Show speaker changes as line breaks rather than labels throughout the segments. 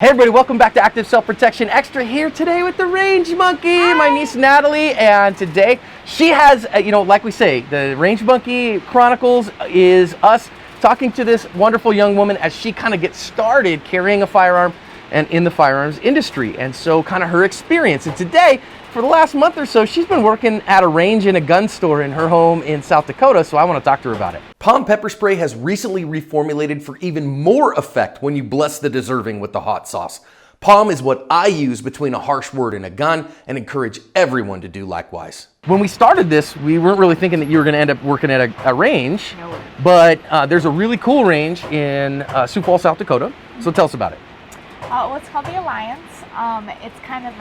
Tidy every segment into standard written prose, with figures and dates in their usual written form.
Hey everybody, welcome back to Active Self-Protection Extra here today with the Range Monkey, my niece Natalie, and today she has, like we say, the Range Monkey Chronicles is us talking to this wonderful young woman as she kind of gets started carrying a firearm and in the firearms industry, and so kind of her experience. And today, for the last month or so, she's been working at a range in a gun store in her home in South Dakota, so I want to talk to her about it. Palm pepper spray has recently reformulated for even more effect when you bless the deserving with the hot sauce. Palm is what I use between a harsh word and a gun and encourage everyone to do likewise. When we started this, we weren't really thinking that you were going to end up working at a range, but there's a really cool range in Sioux Falls, South Dakota. So tell us about it.
Well, it's called the Alliance. It's kind of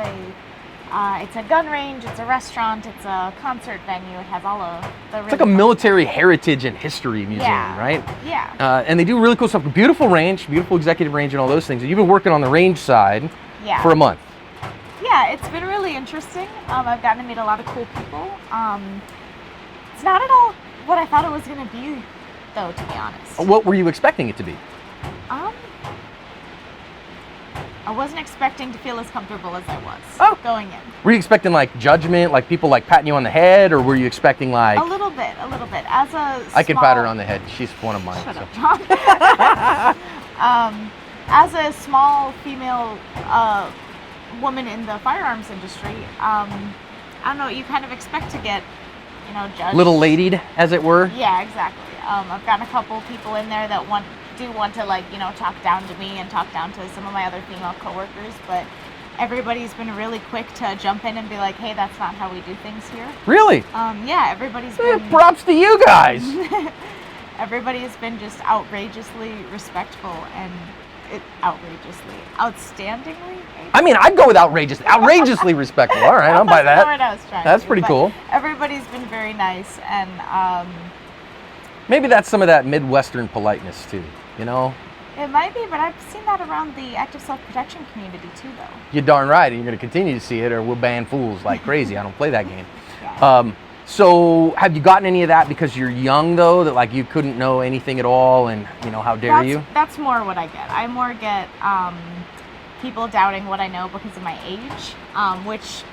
it's a gun range, it's a restaurant, it's a concert venue. It has all of the
It's like a military heritage and history museum, right?
Yeah.
And they do really cool stuff. Beautiful range, beautiful executive range and all those things. And you've been working on the range side for a month.
Yeah, it's been really interesting. I've gotten to meet a lot of cool people. It's not at all what I thought it was going to be, though, to be honest.
What were you expecting it to be?
I wasn't expecting to feel as comfortable as I was going in.
Were you expecting like judgment, like people like patting you on the head, or were you expecting like...
A little bit. As
I can pat her on the head. She's one of mine.
Shut up, John. As a small female woman in the firearms industry, I don't know, you kind of expect to get, judged.
Little ladied, as it were?
Yeah, exactly. I've gotten a couple people in there that want to talk down to me and talk down to some of my other female coworkers, but everybody's been really quick to jump in and be like, hey, that's not how we do things here.
Really?
Yeah, everybody's been...
Props to you guys!
Everybody has been just outrageously respectful and outstandingly?
I mean, I'd go with outrageously respectful. All right, I'll buy that.
That's what I was trying
That's
to,
pretty cool.
Everybody's been very nice, and
maybe that's some of that Midwestern politeness too,
It might be, but I've seen that around the active self-protection community too, though.
You're darn right, and you're going to continue to see it, or we'll ban fools like crazy. I don't play that game.
Yeah.
So have you gotten any of that because you're young, though, that like you couldn't know anything at all, and how dare you?
That's more what I get. I more get people doubting what I know because of my age, which...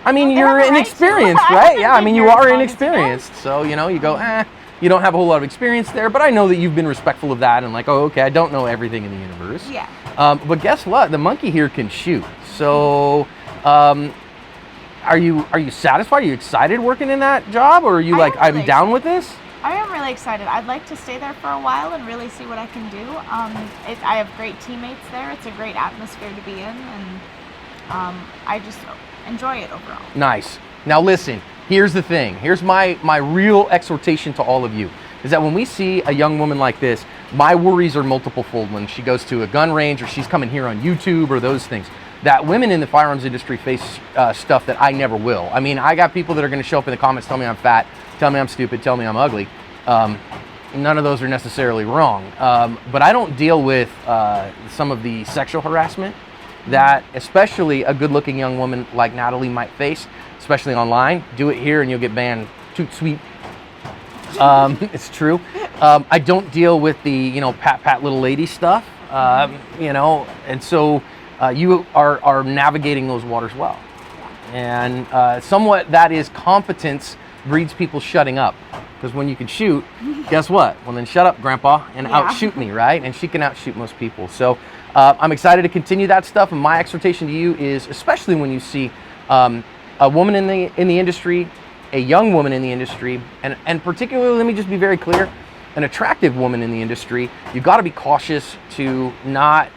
I mean, you're inexperienced, right? Yeah, I mean, you are inexperienced. So, you go, you don't have a whole lot of experience there, but I know that you've been respectful of that and like, oh, okay, I don't know everything in the universe.
Yeah.
But guess what? The monkey here can shoot. So, are you satisfied? Are you excited working in that job? Or are you like, I'm down with this?
I am really excited. I'd like to stay there for a while and really see what I can do. I have great teammates there. It's a great atmosphere to be in, and I just enjoy it overall. Nice.
Now listen, here's the thing. Here's my real exhortation to all of you, is that when we see a young woman like this, my worries are multiple-fold when she goes to a gun range or she's coming here on YouTube or those things. That women in the firearms industry face stuff that I never will. I mean, I got people that are going to show up in the comments, tell me I'm fat, tell me I'm stupid, tell me I'm ugly. None of those are necessarily wrong. But I don't deal with some of the sexual harassment that especially a good-looking young woman like Natalie might face, especially online. Do it here and you'll get banned. Toot sweet. It's true. I don't deal with the, pat little lady stuff, and so you are navigating those waters well. And somewhat that is competence breeds people shutting up. Because when you can shoot, guess what? Well, then shut up, Grandpa, and outshoot me, right? And she can outshoot most people. So I'm excited to continue that stuff. And my exhortation to you is, especially when you see a woman in the industry, a young woman in the industry, and particularly, let me just be very clear, an attractive woman in the industry, you've got to be cautious to not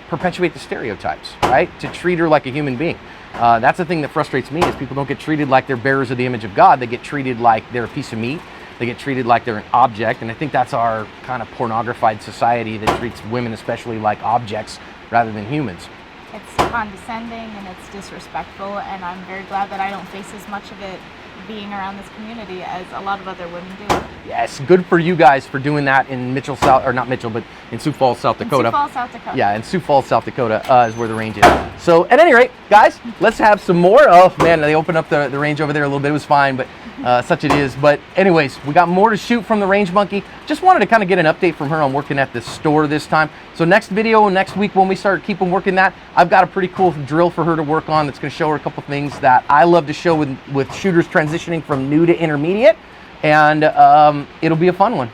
perpetuate the stereotypes, right? To treat her like a human being. That's the thing that frustrates me, is people don't get treated like they're bearers of the image of God. They get treated like they're a piece of meat. They get treated like they're an object. And I think that's our kind of pornographied society that treats women especially like objects rather than humans.
It's condescending and it's disrespectful, and I'm very glad that I don't face as much of it being around this community as a lot of other women do.
Yes, good for you guys for doing that in Mitchell, not Mitchell, but in Sioux Falls, South Dakota.
Sioux Falls, South Dakota.
Yeah, in Sioux Falls, South Dakota is where the range is. So at any rate, guys, let's have some more. Oh man, they opened up the range over there a little bit. It was fine, but such it is. But anyways, we got more to shoot from the Range Monkey. Just wanted to kind of get an update from her on working at this store this time. So next video, next week when we start keeping working that, I've got a pretty cool drill for her to work on that's going to show her a couple things that I love to show with shooters transitioning from new to intermediate. And it'll be a fun one.